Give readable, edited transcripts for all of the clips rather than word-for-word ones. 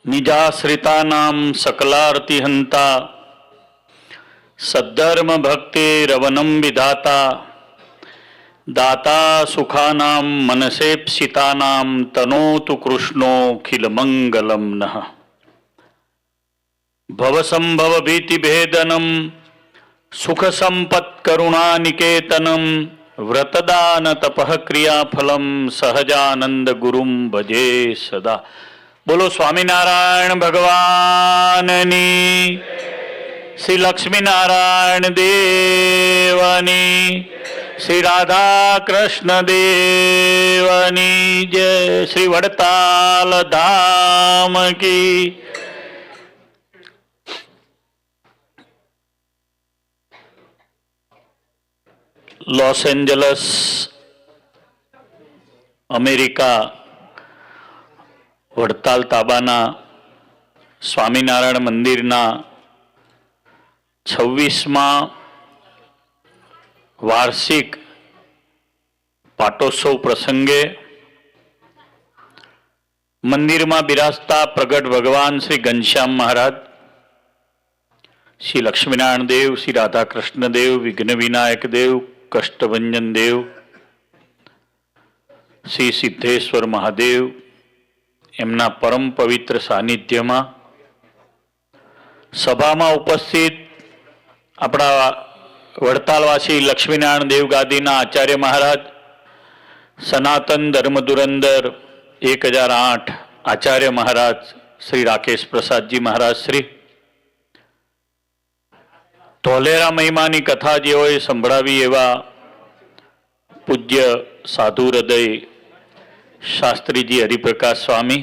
નિજાશ્રિતાનાં સકલાર્તિહંતા સદ્ધર્મ ભક્તિરવનમ વિધાતા દાતા સુખાનાં મનસેપ્સિતાનાં તનોતુ કૃષ્ણોખિલમંગલમ નઃ. ભવસંભવ ભીતિભેદનમ સુખ સંપત કરુણાનિકેતનમ વ્રતદાન તપઃ ક્રિયાફલમ સહજાનંદ ગુરુમ ભજે સદા. બોલો સ્વામિનારાયણ ભગવાનની, શ્રી લક્ષ્મીનારાયણ દેવની, શ્રી રાધા કૃષ્ણ દેવની જય. શ્રી વડતાલ ધામ કી. લોસ એન્જલસ, અમેરિકા, વડતાલ તાબાના સ્વામિનારાયણ મંદિરના 26મા વાર્ષિક પાટોત્સવ પ્રસંગે મંદિરમાં બિરાજતા પ્રગટ ભગવાન શ્રી ઘનશ્યામ મહારાજ, શ્રી લક્ષ્મીનારાયણ દેવ, શ્રી રાધાકૃષ્ણ દેવ, વિઘ્ન વિનાયક દેવ, કષ્ટભંજન દેવ, શ્રી સિદ્ધેશ્વર મહાદેવ, એમના પરમ પવિત્ર સાનિધ્યમાં સભામાં ઉપસ્થિત આપણા વડતાલવાસી લક્ષ્મીનારાયણ દેવ ગાદીના આચાર્ય મહારાજ, સનાતન ધર્મ ધુરંધર 1008 આચાર્ય મહારાજ શ્રી રાકેશ પ્રસાદજી મહારાજ શ્રી, ધોલેરા મહિમાની કથા જેઓએ સંભળાવી એવા પૂજ્ય સાધુ હૃદય શાસ્ત્રીજી હરિપ્રકાશ સ્વામી,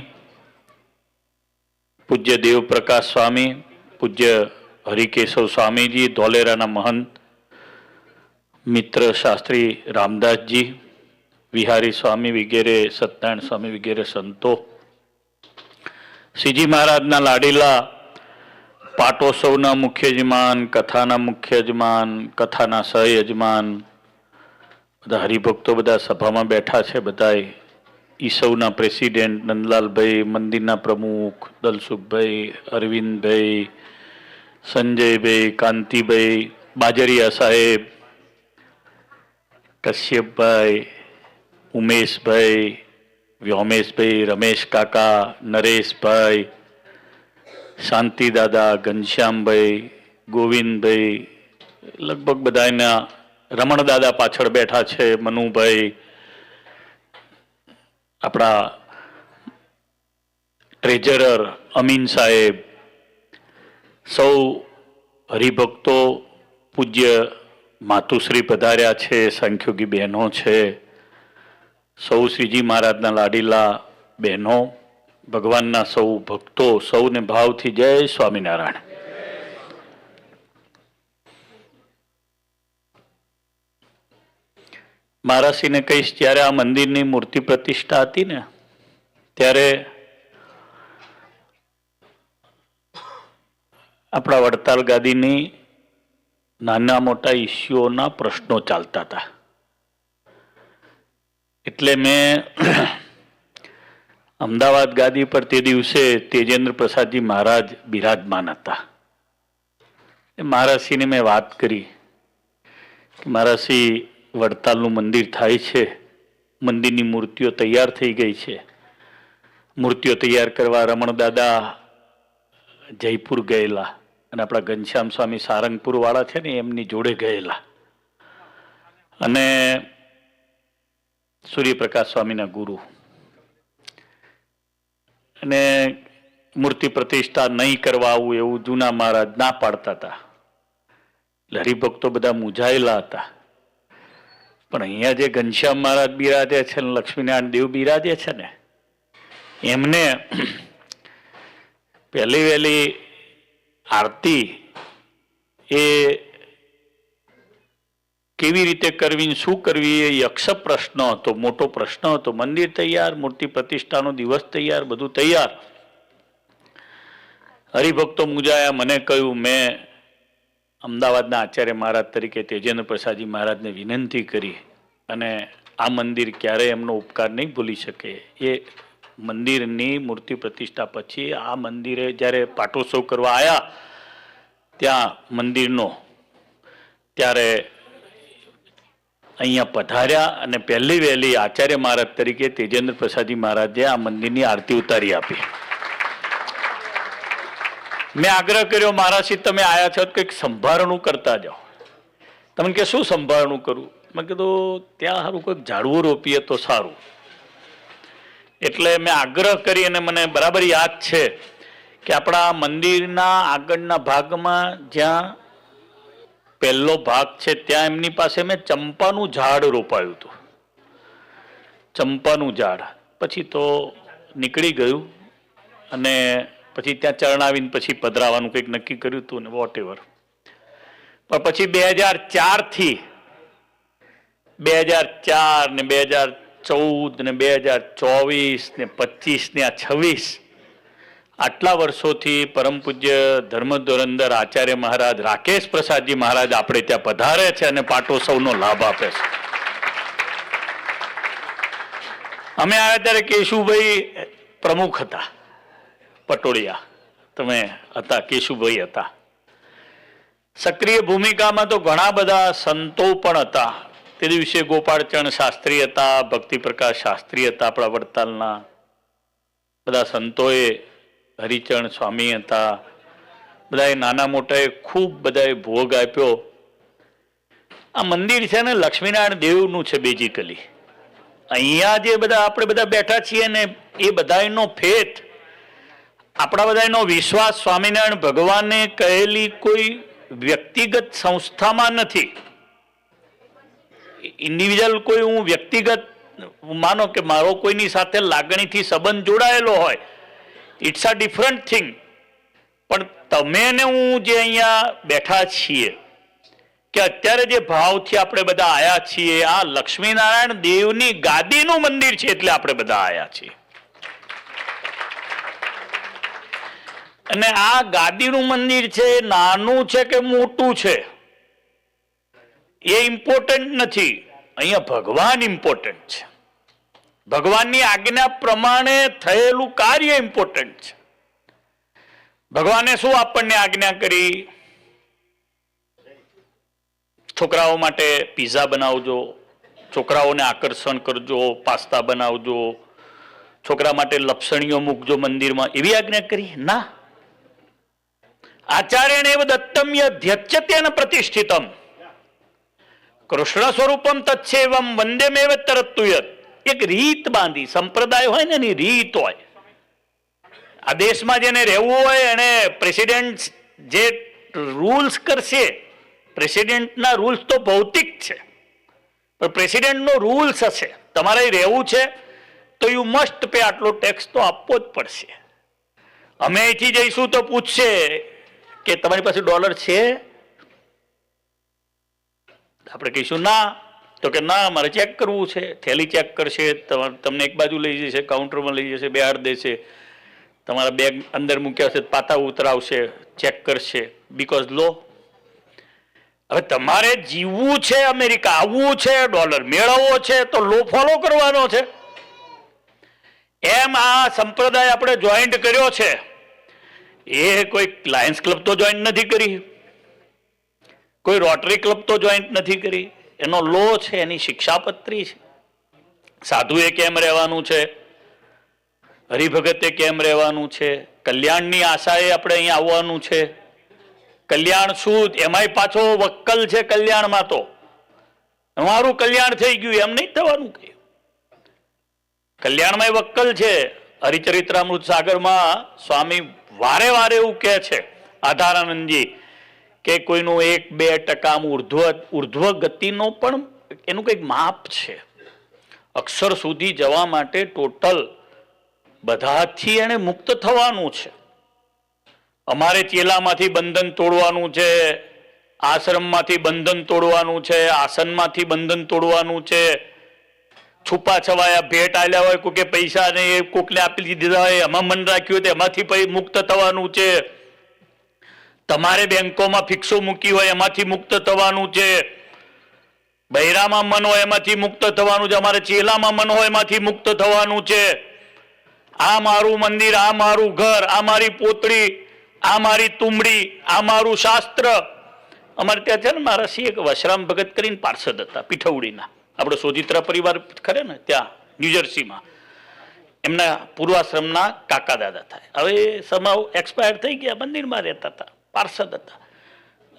પૂજ્ય દેવપ્રકાશ સ્વામી, પૂજ્ય હરિકેશવ સ્વામીજી, ધોલેરાના મહંત મિત્ર શાસ્ત્રી રામદાસજી, વિહારી સ્વામી વગેરે, સત્યનારાયણ સ્વામી વગેરે સંતો, શ્રીજી મહારાજના લાડીલા પાટોત્સવના મુખ્ય યજમાન, કથાના મુખ્ય યજમાન, કથાના સહયજમાન, બધા હરિભક્તો બધા સભામાં બેઠા છે. બધાએ ઈસવના પ્રેસિડેન્ટ નંદલાલભાઈ, મંદિરના પ્રમુખ દલસુખભાઈ, અરવિંદભાઈ, સંજયભાઈ, કાંતિભાઈ, બાજરિયા સાહેબ, કશ્યપભાઈ, ઉમેશભાઈ, વ્યોમેશભાઈ, રમેશ કાકા, નરેશભાઈ, શાંતિદાદા, ઘનશ્યામભાઈ, ગોવિંદભાઈ, લગભગ બધાના, રમણદાદા પાછળ બેઠા છે, મનુભાઈ, આપણા ટ્રેઝરર અમીન સાહેબ, સૌ હરિભક્તો, પૂજ્ય માતુશ્રી પધાર્યા છે, સંખ્યોગી બહેનો છે, સૌ શ્રીજી મહારાજના લાડીલા બહેનો, ભગવાનના સૌ ભક્તો, સૌને ભાવથી જય સ્વામિનારાયણ. મહારાજશ્રીને કહીશ, ત્યારે આ મંદિરની મૂર્તિ પ્રતિષ્ઠા હતી ને ત્યારે આપણા વડતાલ ગાદીની નાના મોટા ઇસ્યુઓના પ્રશ્નો ચાલતા હતા. એટલે મેં અમદાવાદ ગાદી પર તે દિવસે તેજેન્દ્ર પ્રસાદજી મહારાજ બિરાજમાન હતા. મહારાજશ્રીને મેં વાત કરી કે મહારાજશ્રી, વડતાલનું મંદિર થાય છે, મંદિરની મૂર્તિઓ તૈયાર થઈ ગઈ છે. મૂર્તિઓ તૈયાર કરવા રમણદાદા જયપુર ગયેલા અને આપણા ઘનશ્યામ સ્વામી સારંગપુર વાળા છે ને એમની જોડે ગયેલા, અને સૂર્યપ્રકાશ સ્વામીના ગુરુ, અને મૂર્તિ પ્રતિષ્ઠા નહીં કરવા આવું એવું જૂના મહારાજ ના પાડતા હતા. હરિભક્તો બધા મૂંઝાયેલા હતા. પણ અહીંયા જે ઘનશ્યામ મહારાજ બિરાજે છે ને લક્ષ્મીનારાયણ દેવ બિરાજે છે ને, એમને પહેલી વહેલી આરતી એ કેવી રીતે કરવી, શું કરવી, એ યક્ષ પ્રશ્ન હતો, મોટો પ્રશ્ન હતો. મંદિર તૈયાર, મૂર્તિ પ્રતિષ્ઠાનો દિવસ તૈયાર, બધું તૈયાર. હરિભક્તો મૂંઝાયા. મને કહ્યું, મેં અમદાવાદના આચાર્ય મહારાજ તરીકે તેજેન્દ્ર પ્રસાદજી મહારાજને વિનંતી કરી, અને આ મંદિર ક્યારેય એમનો ઉપકાર નહીં ભૂલી શકે. એ મંદિરની મૂર્તિ પ્રતિષ્ઠા પછી આ મંદિરે જ્યારે પાટોત્સવ કરવા આવ્યા ત્યાં મંદિરનો, ત્યારે અહીંયા પધાર્યા અને પહેલી વહેલી આચાર્ય મહારાજ તરીકે તેજેન્દ્ર પ્રસાદજી મહારાજે આ મંદિરની આરતી ઉતારી આપી. મેં આગ્રહ કર્યો, મહારાજશ્રી તમે આયા છો કંઈક સંભારણું કરતા જાઓ. તમને કે શું સંભારણું કરું? મેં કીધું ત્યાં સારું કોઈક ઝાડવું રોપીએ તો સારું. એટલે મેં આગ્રહ કરી અને મને બરાબર યાદ છે કે આપણા મંદિરના આગળના ભાગમાં જ્યાં પહેલો ભાગ છે ત્યાં એમની પાસે મેં ચંપાનું ઝાડ રોપાયું હતું. ચંપાનું ઝાડ પછી તો નીકળી ગયું અને પછી ત્યાં ચરણાવીને પછી પધરાવાનું કંઈક નક્કી કર્યું હતું ને વોટ એવર. પણ પછી 2004 થી 2004 ને 2014 ને 2024 ને 25 ને આ 26 આટલા વર્ષોથી પરમ પૂજ્ય ધર્મધોરંદર આચાર્ય મહારાજ રાકેશ પ્રસાદજી મહારાજ આપણે ત્યાં પધારે છે અને પાટોત્સવનો લાભ આપે છે. અમે આવ્યા ત્યારે કેશુભાઈ પ્રમુખ હતા, પટોળિયા તમે હતા, કેશુભાઈ હતા. સક્રિય ભૂમિકામાં તો ઘણા બધા સંતો પણ હતા. તે દિવસે ગોપાળચંદ શાસ્ત્રી હતા, ભક્તિ પ્રકાશ શાસ્ત્રી હતા, આપણા વડતાલના બધા સંતોએ, હરિચરણ સ્વામી હતા, બધાએ નાના મોટાએ ખૂબ બધાએ ભોગ આપ્યો. આ મંદિર છે ને લક્ષ્મીનારાયણ દેવનું છે બેઝિકલી. અહીંયા જે બધા આપણે બધા બેઠા છીએ ને એ બધાનો ફેથ, આપણા બધાનો વિશ્વાસ સ્વામિનારાયણ ભગવાને કહેલી કોઈ વ્યક્તિગત સંસ્થામાં નથી. ઇન્ડિવિજ્યુઅલ કોઈ હું વ્યક્તિગત માનો કે મારો કોઈની સાથે લાગણીથી સંબંધ જોડાયેલો હોય, ઇટ્સ અ ડિફરન્ટ થિંગ. પણ તમે ને હું જે અહીંયા બેઠા છીએ કે અત્યારે જે ભાવથી આપણે બધા આયા છીએ, આ લક્ષ્મીનારાયણ દેવની ગાદીનું મંદિર છે એટલે આપણે બધા આયા છીએ. અને આ ગાદીનું મંદિર છે, નાનું છે કે મોટું છે એ ઇમ્પોર્ટન્ટ નથી. અહીંયા ભગવાન ઇમ્પોર્ટન્ટ છે. ભગવાનની આજ્ઞા પ્રમાણે થયેલું કાર્ય ઇમ્પોર્ટન્ટ છે. ભગવાને શું આપણને આજ્ઞા કરી? છોકરાઓ માટે પિઝા બનાવજો, છોકરાઓને આકર્ષણ કરજો, પાસ્તા બનાવજો, છોકરા માટે લપસણીઓ મૂકજો મંદિરમાં, એવી આજ્ઞા કરી? ના. આચાર્યણેવ દત્તમ્ય ધ્યચ્યતેન પ્રતિષ્ઠિતમ કૃષ્ણ સ્વરૂપમ તત્સેવમ વંદેમેવ તરતુયત. એક રીત બાંધી, સંપ્રદાય હોય ને એની રીત હોય. આ દેશમાં જેને રહેવું હોય એને પ્રેસિડેન્ટ જે રૂલ્સ કરશે, પ્રેસિડેન્ટના રૂલ્સ તો ભૌતિક છે, પણ પ્રેસિડેન્ટનો રૂલ્સ હશે. તમારે રહેવું છે તો યુ મસ્ટ પે, આટલો ટેક્સ તો આપવો જ પડશે. અમે અહીંથી જઈશું તો પૂછશે કે તમારી પાસે ડોલર છે? આપણે કહીશું ના, તો કે ના મારે ચેક કરવું છે. થેલી ચેક કરશે, તમને એક બાજુ લઈ જશે, કાઉન્ટરમાં લઈ જશે, બેહાડ દેશે, તમારા બેગ અંદર મૂક્યા હશે પાતા ઉતરાવશે, ચેક કરશે, બીકોઝ લો. હવે તમારે જીવવું છે, અમેરિકા આવવું છે, ડોલર મેળવવો છે તો લો ફોલો કરવાનો છે. એમ આ સંપ્રદાય આપણે જોઈન્ટ કર્યો છે. એ કોઈ લાયન્સ ક્લબ તો જોઈન્ટ નથી કરી, કોઈ રોટરી ક્લબ તો જોઈન્ટ નથી કરી. એનો લો છે, એની શિક્ષાપત્રી છે. સાધુએ કેમ રહેવાનું છે, હરિભગતે કેમ રહેવાનું છે, કલ્યાણની આશાએ આપણે અહીં આવવાનું છે. કલ્યાણ શું? એમાંય પાછો વક્કલ છે કલ્યાણમાં. તો અમારું કલ્યાણ થઈ ગયું એમ નહીં થવાનું. કહ્યું કલ્યાણમાં વક્કલ છે. હરિચરિત્રામૃત સાગરમાં સ્વામી વારે વારે એવું કહે છે, આધારાનંદજી, કે કોઈનું 1-2% ઉર્ધ્વ ગતિનો પણ એનું કંઈક માપ છે. અક્ષર સુધી જવા માટે ટોટલ બધાથી એને મુક્ત થવાનું છે. અમારે ચેલામાંથી બંધન તોડવાનું છે, આશ્રમમાંથી બંધન તોડવાનું છે, આસનમાંથી બંધન તોડવાનું છે. છુપા છવાયા ભેટ આલ્યા હોય, કોકે પૈસા ને કોકને આપી દીધા હોય, એમાં મન રાખ્યું હોય તો એમાંથી મુક્ત થવાનું છે. તમારે બેંકોમાં ફિક્સો મૂકી હોય એમાંથી મુક્ત થવાનું છે. બૈરામાં મન હોય એમાંથી મુક્ત થવાનું છે. અમારે ચેલામાં મન હોય એમાંથી મુક્ત થવાનું છે. આ મારું મંદિર, આ મારું ઘર, આ મારી પોતળી, આ મારી તુંબડી, આ મારું શાસ્ત્ર. અમારે ત્યાં છે ને મારા એક વશરામ ભગત કરીને પાર્ષદ હતા પીઠવડીના, આપણો સોજિત્રા પરિવાર ખરે ને ત્યાં ન્યુજર્સીમાં, એમના પૂર્વાશ્રમના કાકા દાદા થાય. હવે સમાવ એક્સપાયર થઈ ગયા, મંદિરમાં રહેતા હતા, પાર્ષદ હતા.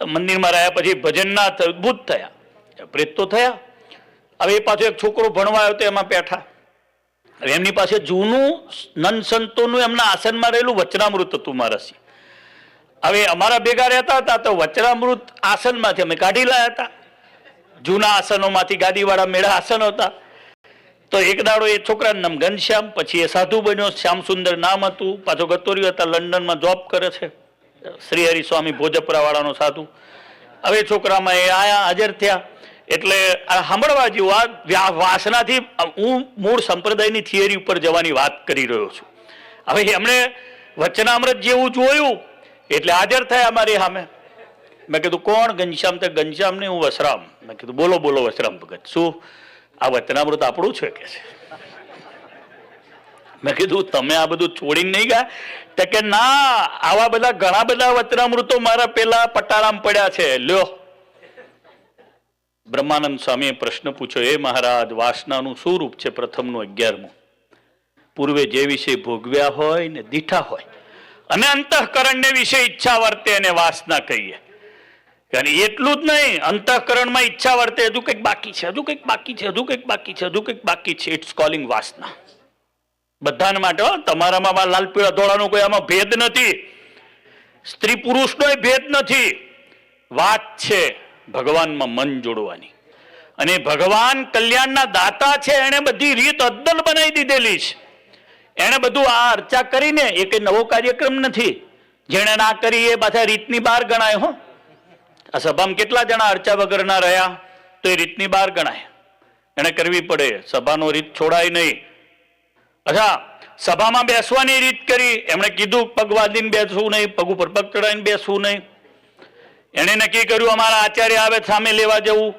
મંદિરમાં રહ્યા પછી ભજનના અદભુત થયા, પ્રેત તો થયા. હવે એ પાછો એક છોકરો ભણવા આવ્યો તો એમાં બેઠા. હવે એમની પાસે જૂનું નન સંતોનું એમના આસનમાં રહેલું વચનામૃત હતું મારાસી. હવે અમારા ભેગા રહેતા હતા તો વચનામૃત આસનમાંથી અમે કાઢી લાયા હતા, જૂના આસનોમાંથી, ગાદીવાળા મેળા આસનો હતા. તો એક દાડો એ છોકરાનું નામ ઘનશ્યામ, પછી એ સાધુ બન્યો, શ્યામ સુંદર નામ હતું, પાછો ગતોર્યો હતા, લંડનમાં જોબ કરે છે, શ્રી હરિ સ્વામી ભોજપરા વાળાનો સાધુ. હવે છોકરામાં એ આયા, હાજર થયા. એટલે આ સાંભળવા જેવું, આ વાસનાથી હું મૂળ સંપ્રદાયની થિયરી ઉપર જવાની વાત કરી રહ્યો છું. હવે એમણે વચનામૃત જેવું જોયું એટલે હાજર થયા અમારી સામે. મેં કીધું કોણ? ઘનશ્યામ. તો ઘનશ્યામ ને હું વશરામ. મેં કીધું બોલો બોલો વશરામ ભગત, શું આ વચનામૃત આપણું છે કે છે? મેં કીધું તમે આ બધું છોડીને નહીં ગયા? તો કે ના, આવા બધા ઘણા બધા વચનામૃતો મારા પેલા પટાળામાં પડ્યા છે, લ્યો. બ્રહ્માનંદ સ્વામીએ પ્રશ્ન પૂછ્યો, એ મહારાજ, વાસનાનું શું રૂપ છે? પ્રથમનું 11મું, પૂર્વે જે વિષય ભોગવ્યા હોય ને દીઠા હોય અને અંતઃકરણને વિશે ઈચ્છા વર્તે એને વાસના કહીએ. અને એટલું જ નહીં, અંતઃકરણમાં ઈચ્છા વર્તે, હજુ કંઈક બાકી છે, હજુ કંઈક બાકી છે, હજુ કંઈક બાકી છે, હજુ કંઈક બાકી છે, ઇટ્સ કોલિંગ વાસના. બધાને માટે, તમારામાં લાલ પીળા ધોળાનો કોઈ આમાં ભેદ નથી, સ્ત્રી પુરુષનો ભેદ નથી. વાત છે ભગવાનમાં મન જોડવાની. અને ભગવાન કલ્યાણના દાતા છે, એને બધી રીત અદ્દલ બનાવી દીધેલી છે. એને બધું આ અર્ચા કરીને, એ કઈ નવો કાર્યક્રમ નથી. જેણે ના કરી એ પાછા રીતની બહાર ગણાય. હો, આ સભામાં કેટલા જણા અર્ચા વગરના રહ્યા તો એ રીતની બહાર ગણાય. એને કરવી પડે, સભાનો રીત છોડાય નહીં. અચ્છા, સભામાં બેસવાની રીત કરી, એમણે કીધું પગ વાદીને બેસવું નહીં, પગ ઉપર પગ ચડાવીને બેસવું નહીં. એને નક્કી કર્યું અમારા આચાર્ય આવે સામે લેવા જવું.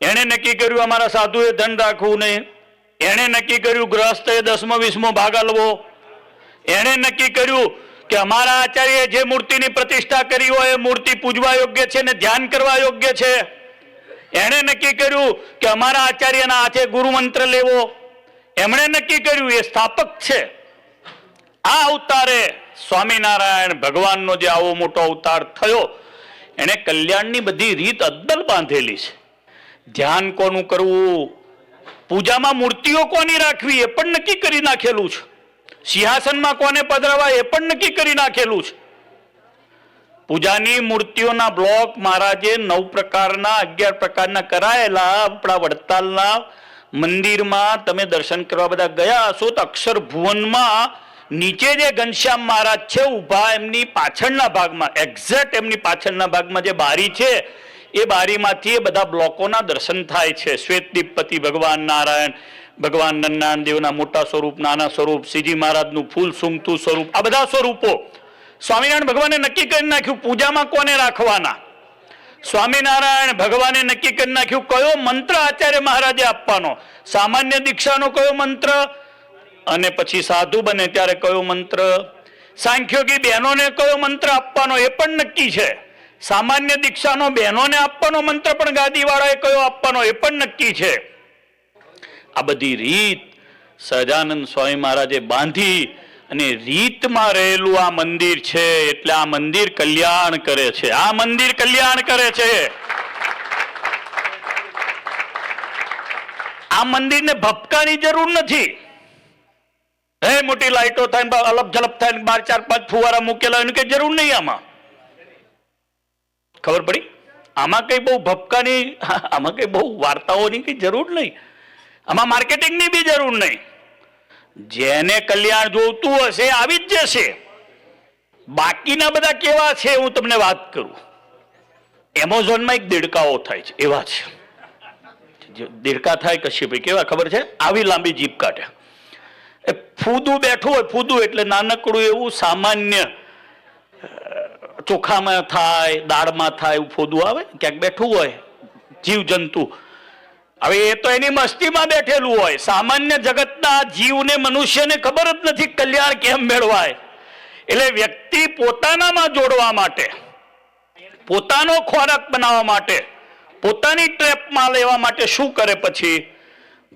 એને નક્કી કર્યું અમારા સાધુએ ધન રાખવું નહીં. એને નક્કી કર્યું ગ્રહસ્થએ 10મો 20મો ભાગ આલવો. એને નક્કી કર્યું કે અમારા આચાર્ય જે મૂર્તિની પ્રતિષ્ઠા કરી હોય એ મૂર્તિ પૂજવા યોગ્ય છે ને ધ્યાન કરવા યોગ્ય છે. એને નક્કી કર્યું કે અમારા આચાર્યના હાથે ગુરુ મંત્ર લેવો. એમણે નક્કી કર્યું, એ સ્થાપક છે. આ અવતારે સ્વામિનારાયણ ભગવાનનો જે આવો મોટો અવતાર થયો, એને કલ્યાણની બધી રીત અદ્દલ બાંધેલી છે. ધ્યાન કોનું કરવું, પૂજામાં મૂર્તિઓ કોની રાખવી એ પણ નક્કી કરી નાખેલું છે. સિંહાસનમાં કોને પધરાવા એ પણ નક્કી કરી નાખેલું છે. પૂજાની મૂર્તિઓના બ્લોક મહારાજે 9 પ્રકારના 11 પ્રકારના કરાયેલા. આપણા વડતાલના મંદિરમાં તમે દર્શન કરવા બધા ગયા હશો તો અક્ષર ભુવનમાં નીચે જે ઘનશ્યામ મહારાજ છે ઉભા, એમની પાછળના ભાગમાં, એક્ઝેક્ટ એમની પાછળના ભાગમાં જે બારી છે એ બારીમાંથી એ બધા બ્લોકોના દર્શન થાય છે. શ્વેતદીપપતિ ભગવાન નારાયણ, ભગવાન નરનારાયણ દેવના મોટા સ્વરૂપ, નાના સ્વરૂપ, શ્રીજી મહારાજનું ફૂલ સૂંઘતું સ્વરૂપ, આ બધા સ્વરૂપો સ્વામિનારાયણ ભગવાને નક્કી કરી નાખ્યું પૂજામાં કોને રાખવાના. સ્વામિનારાયણ ભગવાને નક્કી કરી નાખ્યું કયો મંત્ર આચાર્ય મહારાજે આપવાનો, સામાન્ય દીક્ષાનો કયો મંત્ર, અને પછી સાધુ બને ત્યારે કયો મંત્ર, સાંખ્યોગી બહેનોને કયો મંત્ર આપવાનો એ પણ નક્કી છે. સામાન્ય દીક્ષાનો બહેનોને આપવાનો મંત્ર પણ ગાદીવાળાએ કયો આપવાનો એ પણ નક્કી છે. આ બધી રીત સહજાનંદ સ્વામી મહારાજે બાંધી અને રીતમાં રહેલું આ મંદિર છે. એટલે આ મંદિર કલ્યાણ કરે છે. આ મંદિર કલ્યાણ કરે છે. આ મંદિરને ભપકાની જરૂર નથી. હે મોટી લાઈટો થાય, અલપ ઝલપ થાય, 4 5 ફુવારા મૂકેલા, એની કઈ જરૂર નહીં. આમાં ખબર પડી? આમાં કઈ બહુ ભપકાની, આમાં કઈ બહુ વાર્તાઓની કઈ જરૂર નહીં. આમાં માર્કેટિંગની બી જરૂર નહીં. જેને કલ્યાણ જોઈતું હશે આવી જ જશે. બાકીના બધા કેવા છે હું તમને વાત કરું. એમેઝોનમાં એક દેડકાઓ થાય છે, એવા છે. દેડકા થાય કશ્યપભાઈ કેવા ખબર છે? આવી લાંબી જીભ કાઢે. એ ફૂદું બેઠું હોય, ફૂદું એટલે નાનકડું એવું સામાન્ય ચોખામાં થાય, દાળમાં થાય એવું ફોદું આવે, ક્યાંક બેઠું હોય જીવ જંતુ. હવે એ તો એની મસ્તીમાં બેઠેલું હોય. સામાન્ય જગતના જીવને, મનુષ્યને ખબર જ નથી કલ્યાણ કેમ મેળવાય? એટલે વ્યક્તિ પોતાનામાં જોડવા માટે, પોતાનો ખોરાક બનાવવા માટે, પોતાની ટ્રેપમાં લેવા માટે શું કરે? પછી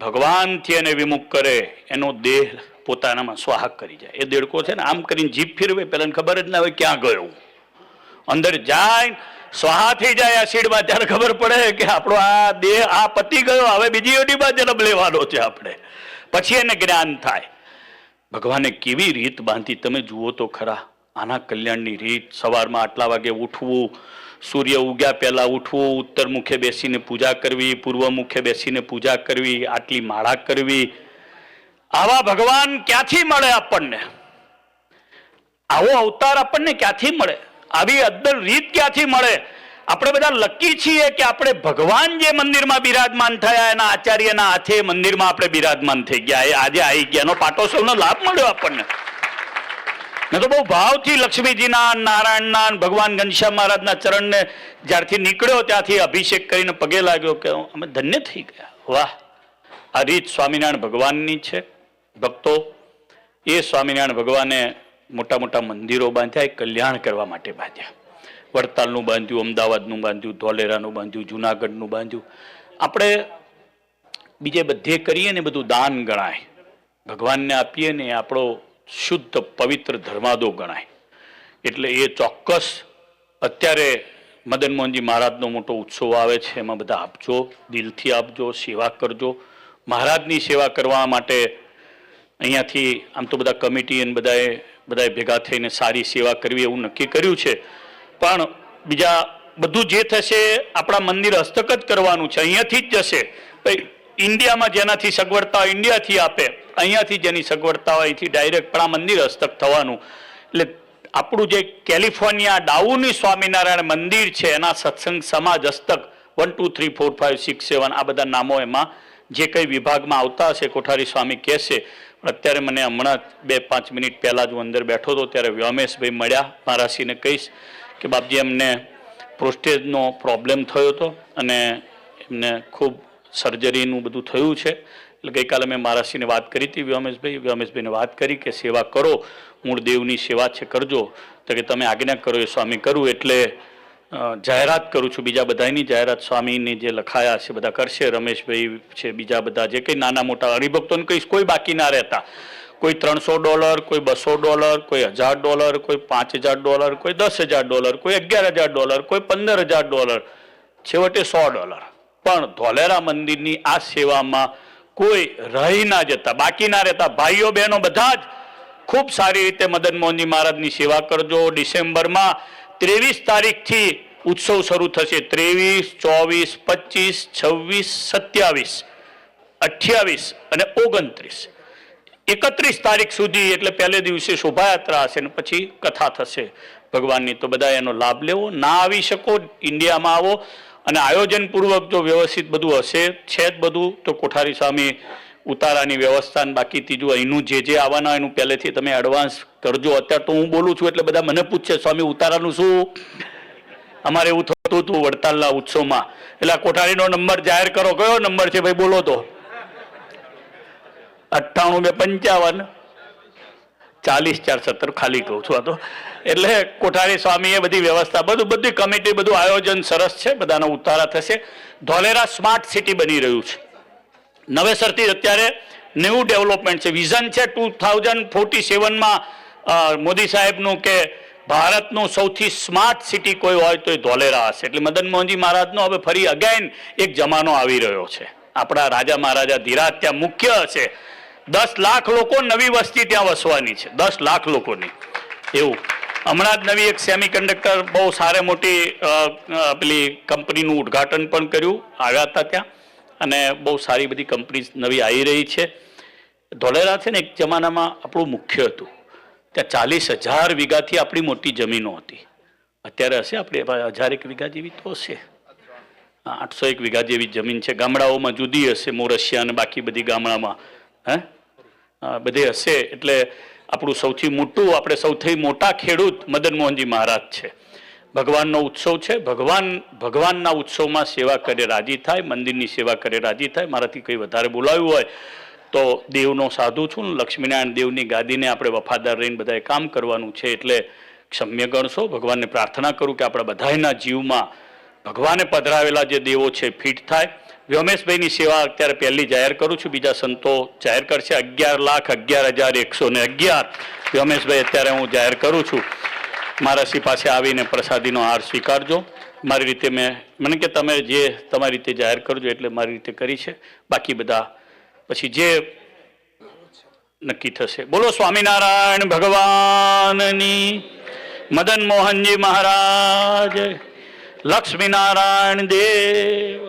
ભગવાનથી એને વિમુખ કરે, એનો દેહ પોતાનામાં સ્વાહક કરી જાય. એ દેડકો છે ને આમ કરીને જીભ ફેરવે, પેલા ખબર જ ના હોય ક્યાં ગયો. અંદર જાય સ્વાહા થઈ જાય એસિડમાં, ત્યારે ખબર પડે કે આપણો આ દેહ આ પતી ગયો, હવે બીજી યોનિમાં જન્મ લેવાનો છે આપણે. પછી એને જ્ઞાન થાય. ભગવાને કેવી રીત બાંધી તમે જુઓ તો ખરા. આના કલ્યાણની રીત, સવારમાં આટલા વાગે ઉઠવું, સૂર્ય ઉગ્યા પહેલા ઉઠવું, ઉત્તર મુખે બેસીને પૂજા કરવી, પૂર્વ મુખે બેસીને પૂજા કરવી, આટલી માળા કરવી. આવા ભગવાન ક્યાંથી મળે આપણને? આવો અવતાર આપણને ક્યાંથી મળે? આવી અદ્દલ રીત ક્યાંથી મળે? આપણે બધા લકી છીએ કે આપણે ભગવાન જે મંદિરમાં બિરાજમાન થયા એના આચાર્યના હાથે મંદિરમાં આપણે બિરાજમાન થઈ ગયા, એ આજે આવી ગયા. એનો પાટોત્સવનો લાભ મળ્યો આપણને. મેં તો બહુ ભાવથી લક્ષ્મીજીના, નારાયણના, ભગવાન ઘનશ્યામ મહારાજના ચરણને જ્યારથી નીકળ્યો ત્યાંથી અભિષેક કરીને પગે લાગ્યો કે અમે ધન્ય થઈ ગયા. વાહ! આ રીત સ્વામિનારાયણ ભગવાનની છે. ભક્તો, એ સ્વામિનારાયણ ભગવાને મોટા મોટા મંદિરો બાંધ્યા, એ કલ્યાણ કરવા માટે બાંધ્યા. વડતાલનું બાંધ્યું, અમદાવાદનું બાંધ્યું, ધોલેરાનું બાંધ્યું, જુનાગઢનું બાંધ્યું. આપણે બીજે બધે કરીએ ને બધું દાન ગણાય, ભગવાનને આપીએ ને આપણો શુદ્ધ પવિત્ર ધર્માદો ગણાય. એટલે એ ચોક્કસ અત્યારે મદન મોહનજી મહારાજનો મોટો ઉત્સવ આવે છે, એમાં બધા આપજો, દિલથી આપજો, સેવા કરજો. મહારાજની સેવા કરવા માટે અહીંયાથી આમ તો બધા કમિટી અને બધાએ ભેગા થઈને સારી સેવા કરવી એવું નક્કી કર્યું છે. પણ બીજા બધું જે થશે આપણા મંદિર હસ્તક જ કરવાનું છે, અહીંયાથી જ જશે. ઇન્ડિયામાં જેનાથી સગવડતા હોય ઇન્ડિયાથી આપે, અહીંયાથી જેની સગવડતા હોય અહીંથી ડાયરેક્ટ પણ આ મંદિર હસ્તક થવાનું. એટલે આપણું જે કેલિફોર્નિયા ડાઉની સ્વામિનારાયણ મંદિર છે એના સત્સંગ સમાજ હસ્તક 1 2 3 4 5 6 7 આ બધા નામો એમાં જે કંઈ વિભાગમાં આવતા હશે કોઠારી સ્વામી કહેશે. પણ અત્યારે મને હમણાં 2-5 મિનિટ પહેલાં જ હું અંદર બેઠો હતો ત્યારે વ્યોમેશભાઈ મળ્યા. મહારાજશ્રીને કહીશ કે બાપજી એમને પ્રોસ્ટેજનો પ્રોબ્લેમ થયો હતો અને એમને ખૂબ સર્જરીનું બધું થયું છે. એટલે ગઈકાલે મેં મહારાજશ્રીને વાત કરી હતી. વ્યોમેશભાઈને વાત કરી કે સેવા કરો, મૂળ દેવની સેવા છે, કરજો. તો કે તમે આજ્ઞા કરો એ સ્વામી કરું. એટલે જાહેરાત કરું છું, બીજા બધાની જાહેરાત સ્વામીની જે લખાયા છે બધા કરશે. રમેશભાઈ છે, બીજા બધા જે કંઈ નાના મોટા હરિભક્તોને કહીશ કોઈ બાકી ના રહેતા. કોઈ $300, કોઈ $200, કોઈ $1000, કોઈ $5000, કોઈ $10000, કોઈ $11000, કોઈ $15000, છેવટે $100. પણ ધોલેરા મંદિરની આ સેવામાં કોઈ રહી ના જતા, બાકી ના રહેતા. ભાઈઓ બહેનો બધા જ ખૂબ સારી રીતે મદન મોહનજી મહારાજની સેવા કરજો. ડિસેમ્બરમાં 23 તારીખથી ઉત્સવ શરૂ થશે. 23, 24, 25, 26, 27, 28 અને 29. 31 તારીખ સુધી એટલે પહેલે દિવસે શોભાયાત્રા હશે ને પછી કથા થશે ભગવાનની. તો બધા એનો લાભ લેવો. ના આવી શકો ઇન્ડિયામાં આવો અને આયોજનપૂર્વક જો વ્યવસ્થિત બધું હશે છે જ બધું તો કોઠારી સ્વામી ઉતારાની વ્યવસ્થા બાકી ત્રીજું અહીંનું જે આવવાના એનું પહેલેથી તમે એડવાન્સ કરજો. અત્યારે તો હું બોલું છું એટલે બધા મને પૂછશે સ્વામી ઉતારાનું શું? અમારે એવું થતું હતું વડતાલના ઉત્સવમાં. એટલે આ કોઠારીનો નંબર જાહેર કરો. કયો નંબર છે ભાઈ? બોલો તો. 98 255 40 417 ખાલી કહું છું આ તો. એટલે કોઠારી સ્વામીએ બધી વ્યવસ્થા, બધી કમિટી, બધું આયોજન સરસ છે. બધાના ઉતારા થશે. ધોલેરા સ્માર્ટ સિટી બની રહ્યું છે નવેસરથી. અત્યારે ન્યૂ ડેવલપમેન્ટ છે. વિઝન છે 2047માં મોદી સાહેબનું કે ભારતનું સૌથી સ્માર્ટ સિટી કોઈ હોય તો એ ધોલેરા હશે. એટલે મદન મોહનજી મહારાજનો હવે ફરી અગેન એક જમાનો આવી રહ્યો છે. આપણા રાજા મહારાજા ધીરાજ ત્યાં મુખ્ય હશે. 10 લાખ લોકો નવી વસ્તી ત્યાં વસવાની છે. 10 લાખ લોકોની. એવું હમણાં જ નવી એક સેમિકન્ડક્ટર બહુ સારી મોટી પેલી કંપનીનું ઉદ્ઘાટન પણ કર્યું. આવ્યા હતા ત્યાં અને બહુ સારી બધી કંપની નવી આવી રહી છે. ધોલેરા છે ને એક જમાનામાં આપણું મુખ્ય હતું. ત્યાં 40,000 વીઘાથી આપણી મોટી જમીનો હતી. અત્યારે હશે આપણે 1000 વીઘા જેવી તો હશે. 801 વીઘા જેવી જમીન છે. ગામડાઓમાં જુદી હશે, મોરસિયા અને બાકી બધી ગામડામાં બધે હશે. એટલે આપણું સૌથી મોટું, આપણે સૌથી મોટા ખેડૂત મદન મોહનજી મહારાજ છે. ભગવાનનો ઉત્સવ છે. ભગવાનના ઉત્સવમાં સેવા કરે રાજી થાય, મંદિરની સેવા કરે રાજી થાય. મારાથી કંઈ વધારે બોલાવ્યું હોય તો દેવનો સાધુ છું ને, લક્ષ્મીનારાયણ દેવની ગાદીને આપણે વફાદાર રહીને બધાએ કામ કરવાનું છે. એટલે ક્ષમ્ય ગણશો. ભગવાનને પ્રાર્થના કરું કે આપણા બધાના જીવમાં ભગવાને પધરાવેલા જે દેવો છે ફિટ થાય. વ્યોમેશભાઈની સેવા અત્યારે પહેલી જાહેર કરું છું, બીજા સંતો જાહેર કરશે. 11,11,111 વ્યોમેશભાઈ અત્યારે હું જાહેર કરું છું. મારાસી પાસે આવીને પ્રસાદીનો હાર સ્વીકારજો. મારી રીતે મને કે તમે જે તમારી રીતે જાહેર કરજો, એટલે મારી રીતે કરી છે. બાકી બધા પછી જે નક્કી થશે. બોલો સ્વામિનારાયણ ભગવાનની, મદન મોહનજી મહારાજ, લક્ષ્મીનારાયણ દેવ.